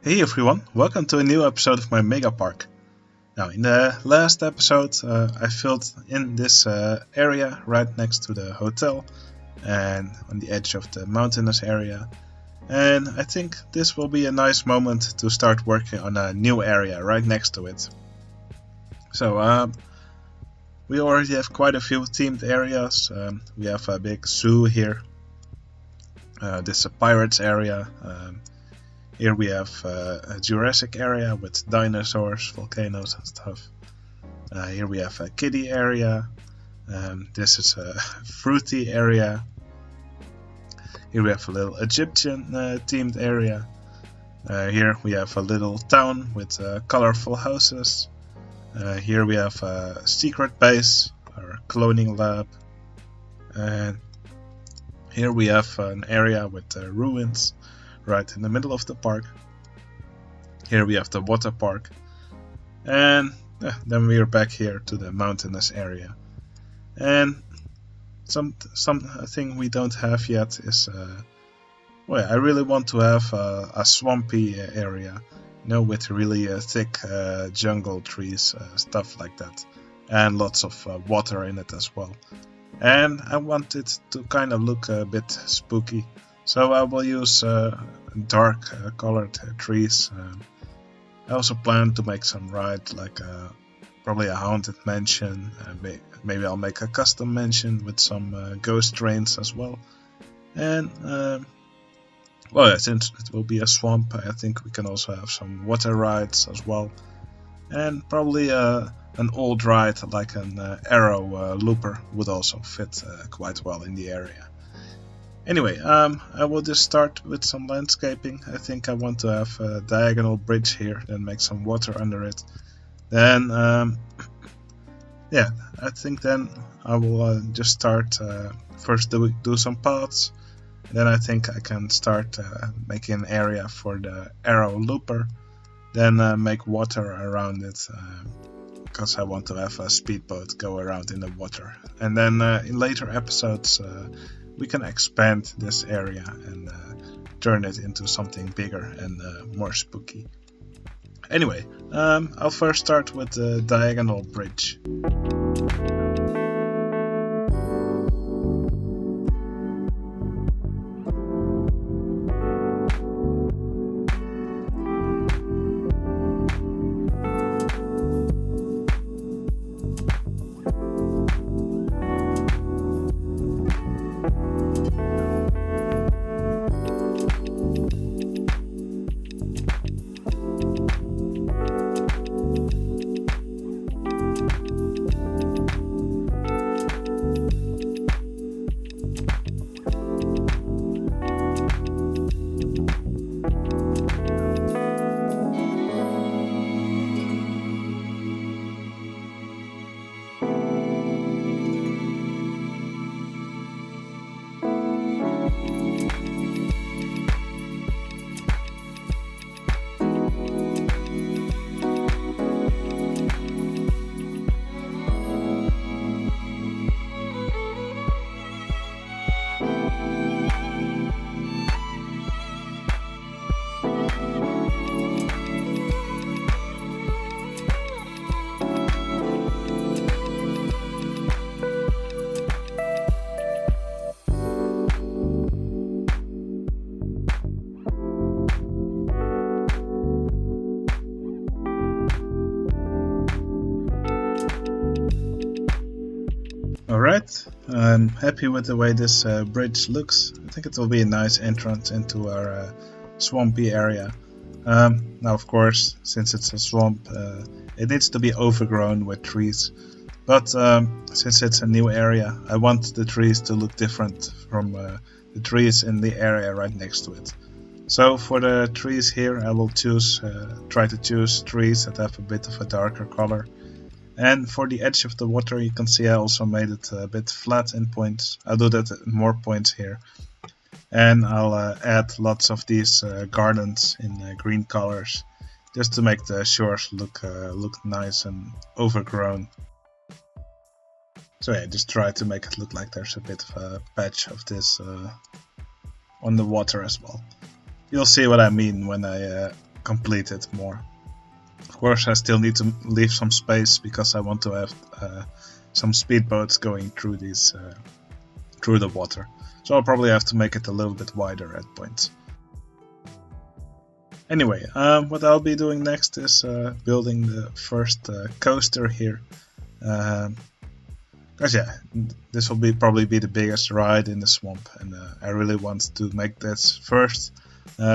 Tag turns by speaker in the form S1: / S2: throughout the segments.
S1: Hey everyone, welcome to a new episode of my Megapark. Now, in the last episode, I filled in this area right next to the hotel and on the edge of the mountainous area. And I think this will be a nice moment to start working on a new area right next to it. So, we already have quite a few themed areas. We have a big zoo here. This is a pirates area. Here we have a Jurassic area with dinosaurs, volcanoes and stuff. Here we have a kiddie area. This is a fruity area. Here we have a little Egyptian themed area. Here we have a little town with colorful houses. Here we have a secret base or cloning lab. And here we have an area with ruins right in the middle of the park. Here we have the water park. And then we are back here to the mountainous area. And something we don't have yet is I really want to have a swampy area, with really thick jungle trees, stuff like that, and lots of water in it as well. And I want it to kind of look a bit spooky, so I will use dark colored trees. I also plan to make some rides, like probably a haunted mansion. Maybe I'll make a custom mansion with some ghost trains as well. And since it will be a swamp, I think we can also have some water rides as well. And probably an old ride like an arrow looper would also fit quite well in the area. Anyway, I will just start with some landscaping. I think I want to have a diagonal bridge here, then make some water under it. Then, I think then I will just start first do some paths. Then I think I can start making an area for the arrow looper. Then make water around it, because I want to have a speedboat go around in the water. And then in later episodes, we can expand this area and turn it into something bigger and more spooky. Anyway, I'll first start with the diagonal bridge. Alright, I'm happy with the way this bridge looks. I think it will be a nice entrance into our swampy area. Now of course, since it's a swamp, it needs to be overgrown with trees. But since it's a new area, I want the trees to look different from the trees in the area right next to it. So for the trees here, I will try to choose trees that have a bit of a darker color. And for the edge of the water, you can see I also made it a bit flat in points. I'll do that at more points here. And I'll add lots of these gardens in green colors, just to make the shores look nice and overgrown. So yeah, just try to make it look like there's a bit of a patch of this on the water as well. You'll see what I mean when I complete it more. Of course, I still need to leave some space because I want to have some speedboats going through these through the water. So I'll probably have to make it a little bit wider at points. Anyway, what I'll be doing next is building the first coaster here. Because yeah, this will probably be the biggest ride in the swamp, and I really want to make this first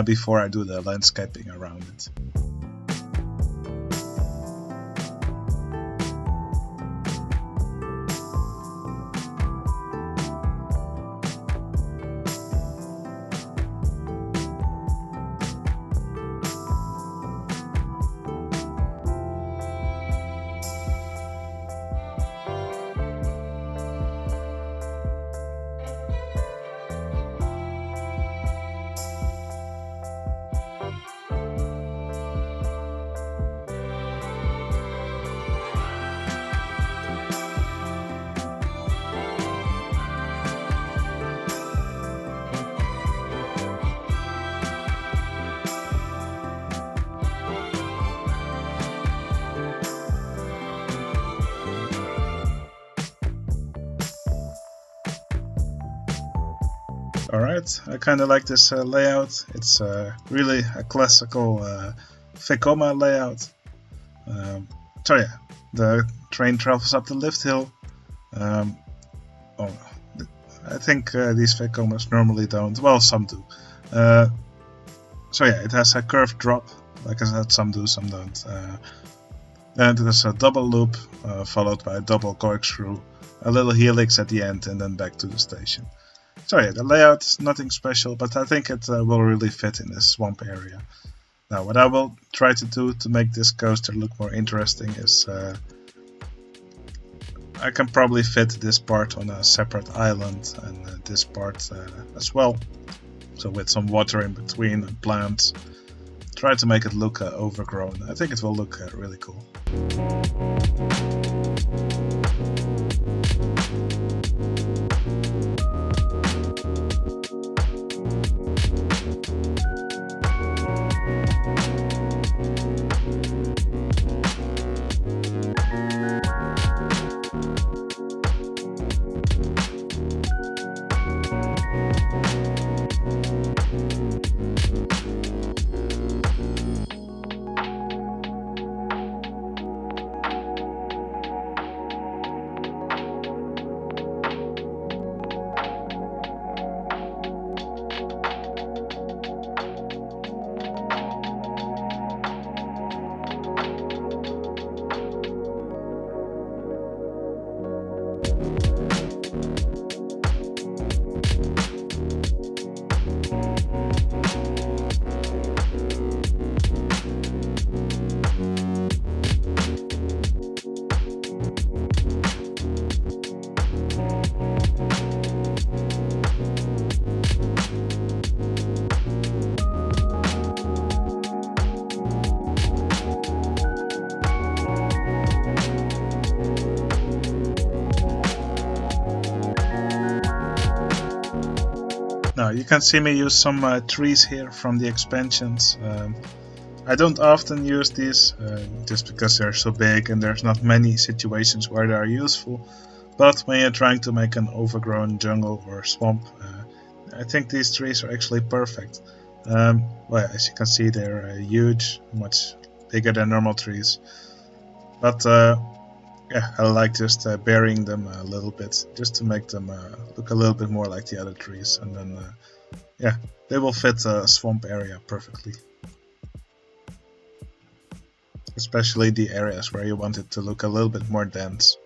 S1: before I do the landscaping around it. Alright, I kind of like this layout. It's really a classical vekoma layout. So yeah, the train travels up the lift hill. I think these vekomas normally don't. Well, some do. So yeah, it has a curved drop. Like I said, some do, some don't. Then there's a double loop, followed by a double corkscrew, a little helix at the end, and then back to the station. So yeah, the layout is nothing special, but I think it will really fit in this swamp area. Now, what I will try to do to make this coaster look more interesting is I can probably fit this part on a separate island, and this part as well. So with some water in between and plants. Try to make it look overgrown. I think it will look really cool. Now you can see me use some trees here from the expansions. I don't often use these just because they're so big and there's not many situations where they are useful. But when you're trying to make an overgrown jungle or swamp, I think these trees are actually perfect. Well, as you can see, they're huge, much bigger than normal trees. But yeah, I like just burying them a little bit, just to make them look a little bit more like the other trees, and then yeah, they will fit a swamp area perfectly. Especially the areas where you want it to look a little bit more dense.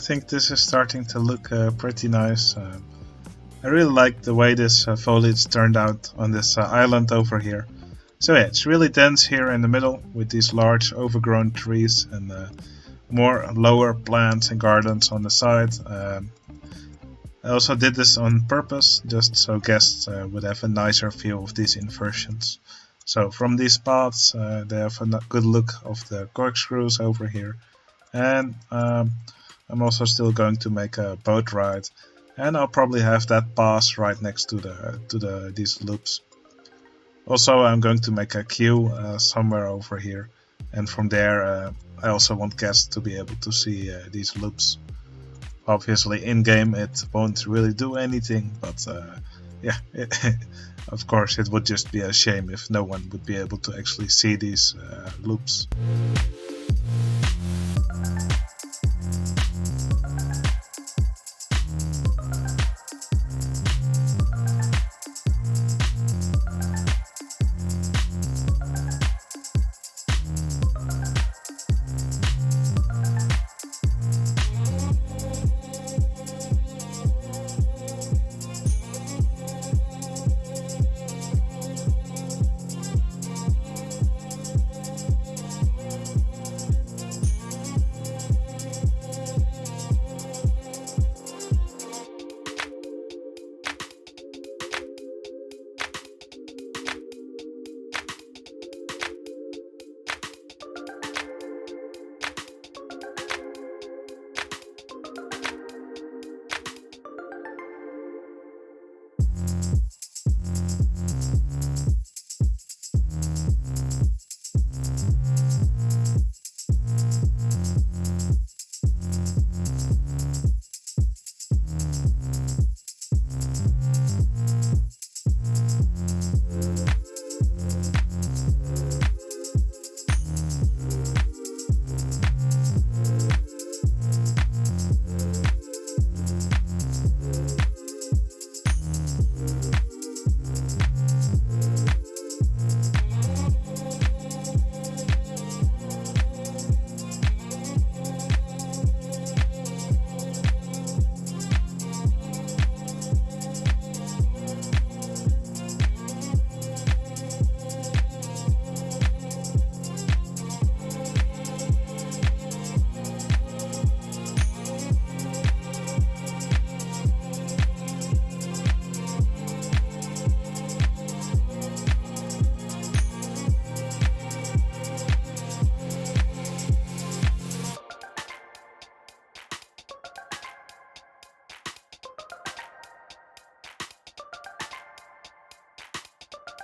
S1: think this is starting to look pretty nice. I really like the way this foliage turned out on this island over here. So yeah, it's really dense here in the middle with these large overgrown trees and more lower plants and gardens on the side. I also did this on purpose, just so guests would have a nicer view of these inversions. So from these paths, they have a good look of the corkscrews over here. And I'm also still going to make a boat ride, and I'll probably have that pass right next to these loops. Also, I'm going to make a queue somewhere over here, and from there I also want guests to be able to see these loops. Obviously in game it won't really do anything, but yeah, of course it would just be a shame if no one would be able to actually see these loops.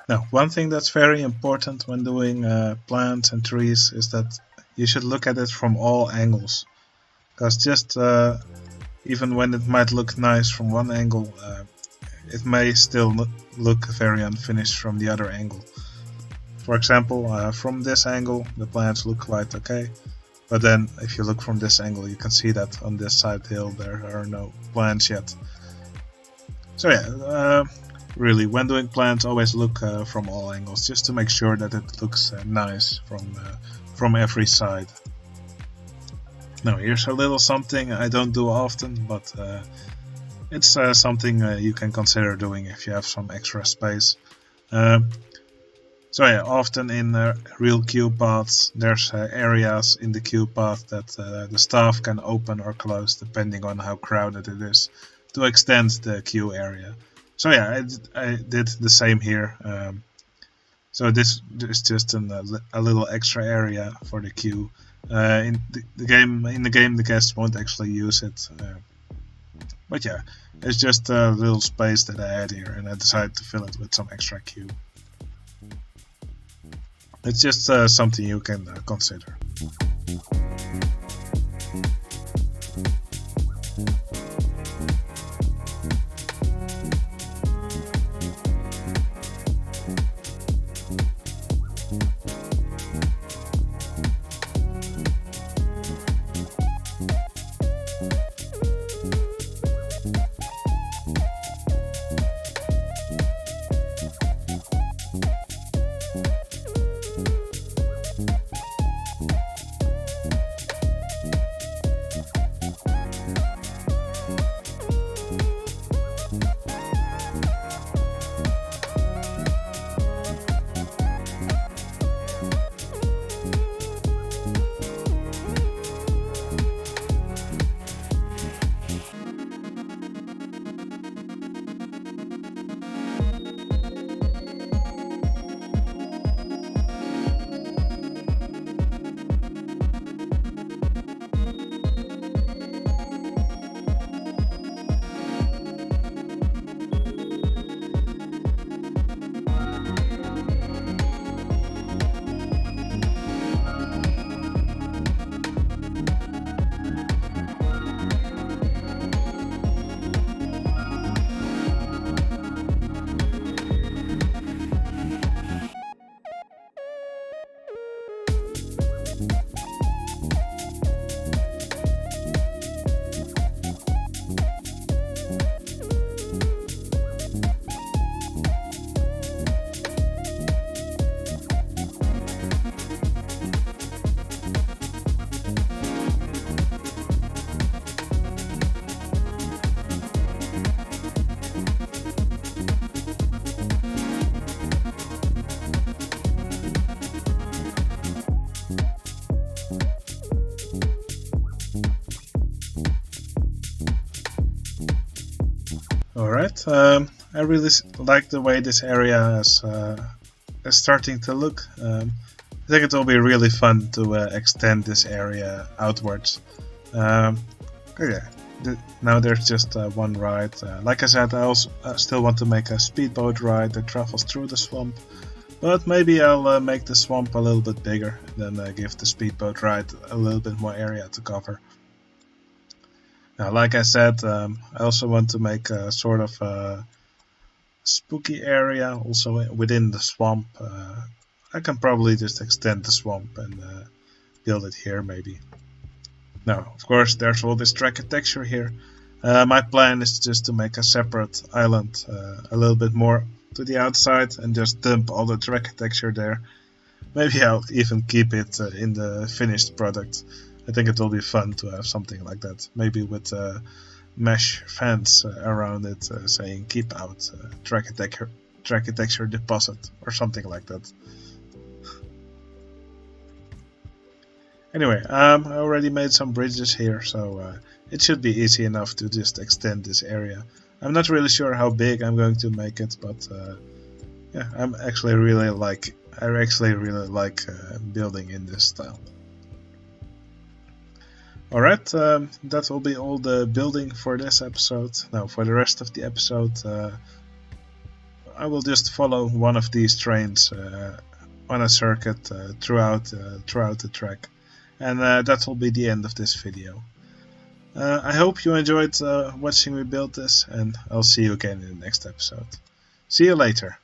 S1: Now, one thing that's very important when doing plants and trees is that you should look at it from all angles. Because just even when it might look nice from one angle, it may still look very unfinished from the other angle. For example, from this angle the plants look quite okay, but then if you look from this angle you can see that on this side hill there are no plants yet. So yeah, really, when doing plants, always look from all angles, just to make sure that it looks nice from every side. Now, here's a little something I don't do often, but it's something you can consider doing if you have some extra space. So yeah, often in real queue paths, there's areas in the queue path that the staff can open or close depending on how crowded it is, to extend the queue area. So yeah, I did the same here. So this is just a little extra area for the queue. In the game, the guests won't actually use it. But yeah, it's just a little space that I had here, and I decided to fill it with some extra queue. It's just something you can consider. Alright, I really like the way this area is starting to look. I think it will be really fun to extend this area outwards. Okay, now there's just one ride. Like I said, I also still want to make a speedboat ride that travels through the swamp. But maybe I'll make the swamp a little bit bigger, then give the speedboat ride a little bit more area to cover. Now, like I said, I also want to make a sort of spooky area also within the swamp. I can probably just extend the swamp and build it here maybe. Now, of course, there's all this tracker texture here. My plan is just to make a separate island a little bit more to the outside and just dump all the tracker texture there. Maybe I'll even keep it in the finished product. I think it will be fun to have something like that. Maybe with mesh fence around it saying keep out tracker texture deposit or something like that. Anyway, I already made some bridges here, so it should be easy enough to just extend this area. I'm not really sure how big I'm going to make it, but yeah, I actually really like building in this style. Alright, that will be all the building for this episode. Now, for the rest of the episode, I will just follow one of these trains on a circuit throughout the track. And that will be the end of this video. I hope you enjoyed watching me build this, and I'll see you again in the next episode. See you later.